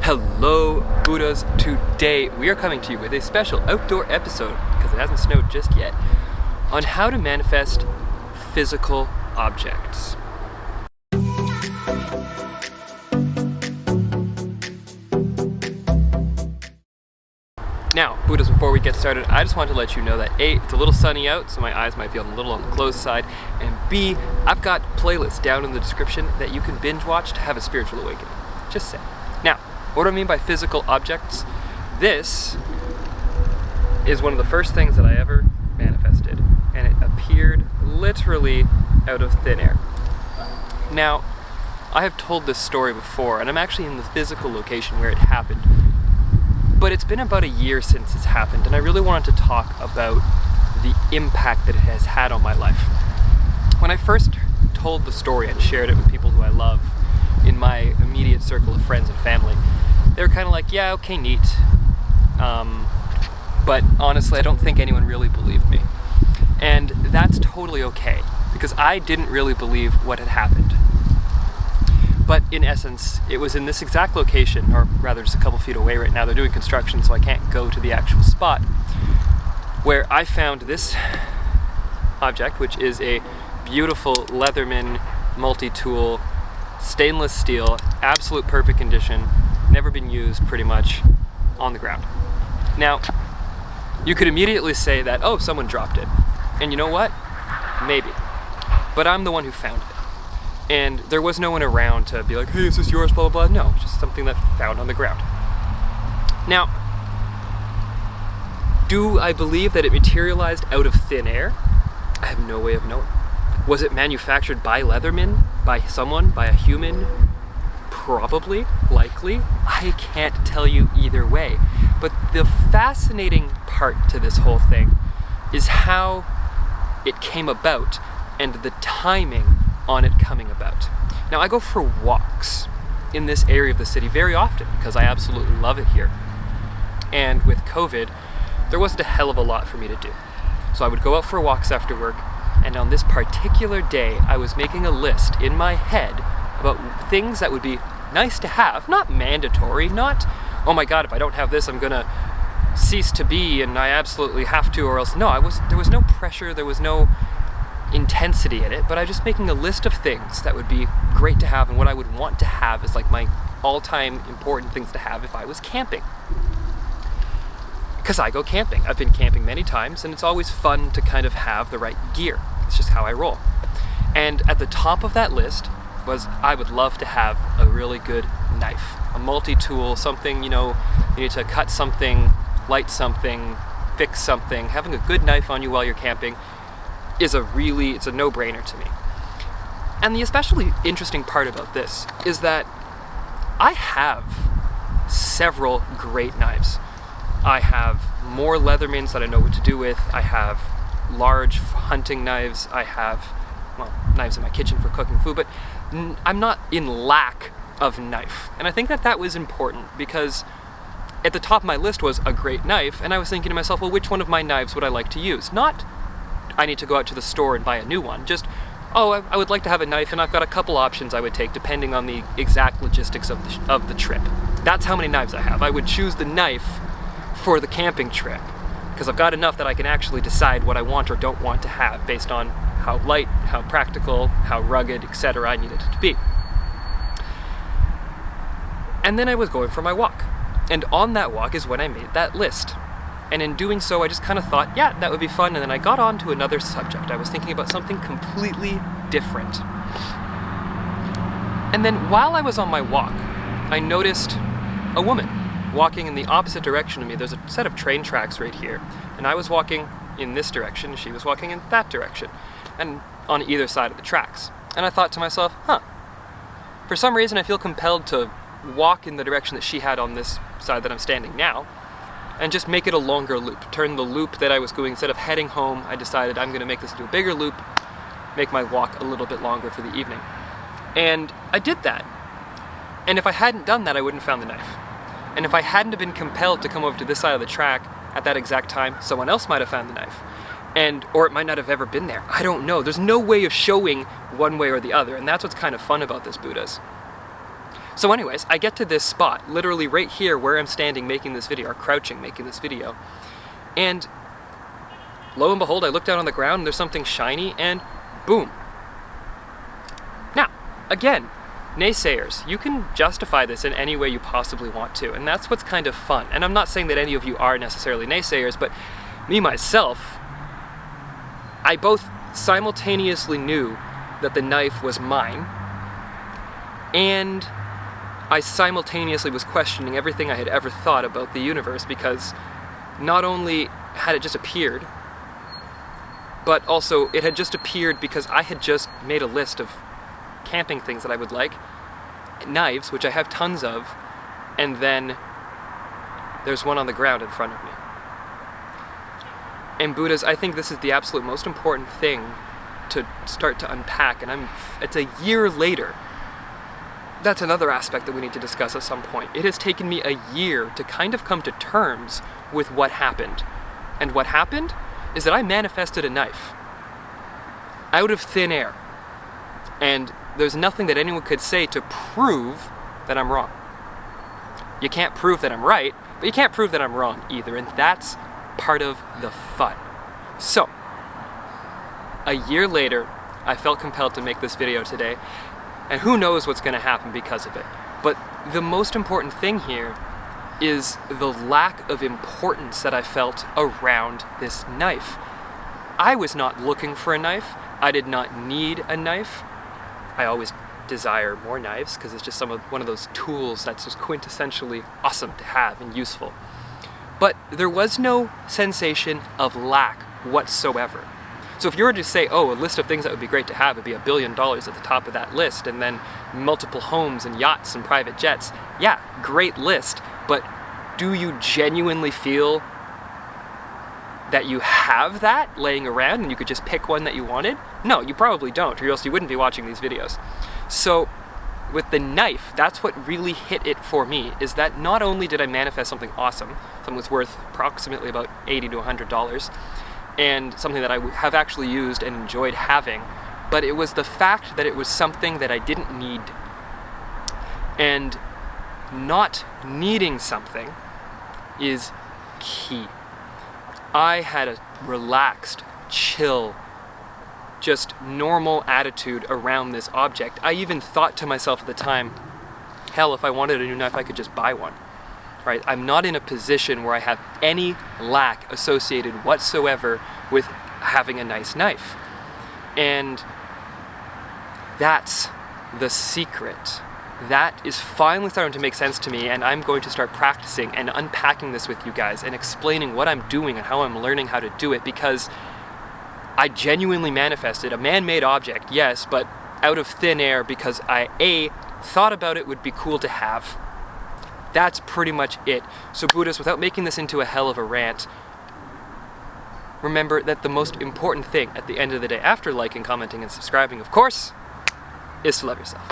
Hello, Buddhas. Today we are coming to you with a special outdoor episode, because it hasn't snowed just yet, on how to manifest physical objects. Now, Buddhas, before we get started, I just want to let you know that A, it's a little sunny out, so my eyes might be a little on the closed side, and B, I've got playlists down in the description that you can binge watch to have a spiritual awakening. Just saying. Now, what do I mean by physical objects? This is one of the first things that I ever manifested, and it appeared literally out of thin air. Now, I have told this story before, and I'm actually in the physical location where it happened, but it's been about a year since it's happened, and I really wanted to talk about the impact that it has had on my life. When I first told the story and shared it with people who I love in my immediate circle of friends and family, they were kind of like, yeah, okay, neat. But honestly, I don't think anyone really believed me. And that's totally okay, because I didn't really believe what had happened. But in essence, it was in this exact location, or rather just a couple feet away right now. They're doing construction, so I can't go to the actual spot, where I found this object, which is a beautiful Leatherman multi-tool, stainless steel, absolute perfect condition, never been used pretty much, on the ground. Now, you could immediately say that, oh, someone dropped it. And you know what? Maybe. But I'm the one who found it. And there was no one around to be like, hey, is this yours, blah, blah, blah. No, just something that found on the ground. Now, do I believe that it materialized out of thin air? I have no way of knowing. Was it manufactured by Leatherman? By someone? By a human? Probably, likely. I can't tell you either way. But the fascinating part to this whole thing is how it came about and the timing on it coming about. Now, I go for walks in this area of the city very often because I absolutely love it here. And with COVID, there wasn't a hell of a lot for me to do. So I would go out for walks after work, and on this particular day, I was making a list in my head about things that would be nice to have, not mandatory, not, oh my god, if I don't have this, I'm gonna cease to be and I absolutely have to, or else. No, there was no pressure, there was no intensity in it, but I was just making a list of things that would be great to have and what I would want to have is like my all-time important things to have if I was camping. Because I go camping. I've been camping many times, and it's always fun to kind of have the right gear. It's just how I roll. And at the top of that list was, I would love to have a really good knife. A multi-tool, something, you need to cut something, light something, fix something. Having a good knife on you while you're camping is it's a no-brainer to me. And the especially interesting part about this is that I have several great knives. I have more Leathermans that I know what to do with. I have large hunting knives. I have, knives in my kitchen for cooking food, but I'm not in lack of knife. And I think that was important because at the top of my list was a great knife, and I was thinking to myself, well, which one of my knives would I like to use? Not, I need to go out to the store and buy a new one. Just, I would like to have a knife, and I've got a couple options I would take depending on the exact logistics of the trip. That's how many knives I have. I would choose the knife for the camping trip because I've got enough that I can actually decide what I want or don't want to have based on how light, how practical, how rugged, etc. I needed it to be. And then I was going for my walk. And on that walk is when I made that list. And in doing so, I just kind of thought, yeah, that would be fun. And then I got on to another subject. I was thinking about something completely different. And then while I was on my walk, I noticed a woman walking in the opposite direction of me. There's a set of train tracks right here. And I was walking in this direction, she was walking in that direction. And on either side of the tracks. And I thought to myself, for some reason I feel compelled to walk in the direction that she had on this side that I'm standing now, and just make it a longer loop. Turn the loop that I was going, instead of heading home, I decided I'm gonna make this into a bigger loop, make my walk a little bit longer for the evening. And I did that. And if I hadn't done that, I wouldn't have found the knife. And if I hadn't have been compelled to come over to this side of the track at that exact time, someone else might have found the knife. Or it might not have ever been there. I don't know. There's no way of showing one way or the other, and that's what's kind of fun about this, Buddhas. So anyways, I get to this spot, literally right here where I'm standing making this video, or crouching making this video, and lo and behold, I look down on the ground and there's something shiny, and boom. Now, again, naysayers, you can justify this in any way you possibly want to, and that's what's kind of fun. And I'm not saying that any of you are necessarily naysayers, but me, myself, I both simultaneously knew that the knife was mine, and I simultaneously was questioning everything I had ever thought about the universe, because not only had it just appeared, but also it had just appeared because I had just made a list of camping things that I would like, knives, which I have tons of, and then there's one on the ground in front of me. And Buddhas, I think this is the absolute most important thing to start to unpack, and it's a year later. That's another aspect that we need to discuss at some point. It has taken me a year to kind of come to terms with what happened. And what happened is that I manifested a knife out of thin air. And there's nothing that anyone could say to prove that I'm wrong. You can't prove that I'm right, but you can't prove that I'm wrong either, and that's part of the fun. So, a year later, I felt compelled to make this video today, and who knows what's going to happen because of it. But the most important thing here is the lack of importance that I felt around this knife. I was not looking for a knife. I did not need a knife. I always desire more knives because it's just one of those tools that's just quintessentially awesome to have and useful. But there was no sensation of lack whatsoever. So if you were to say, oh, a list of things that would be great to have would be $1 billion at the top of that list, and then multiple homes and yachts and private jets, yeah, great list, but do you genuinely feel that you have that laying around and you could just pick one that you wanted? No, you probably don't, or else you wouldn't be watching these videos. So with the knife, that's what really hit it for me, is that not only did I manifest something awesome, something that's worth approximately about $80 to $100, and something that I have actually used and enjoyed having, but it was the fact that it was something that I didn't need. And not needing something is key. I had a relaxed, chill, just normal attitude around this object. I even thought to myself at the time, hell, if I wanted a new knife, I could just buy one. Right? I'm not in a position where I have any lack associated whatsoever with having a nice knife. And that's the secret. That is finally starting to make sense to me, and I'm going to start practicing and unpacking this with you guys and explaining what I'm doing and how I'm learning how to do it, because I genuinely manifested a man-made object, yes, but out of thin air because I, A, thought about it would be cool to have. That's pretty much it. So Buddhas, without making this into a hell of a rant, remember that the most important thing at the end of the day, after liking, commenting, and subscribing, of course, is to love yourself.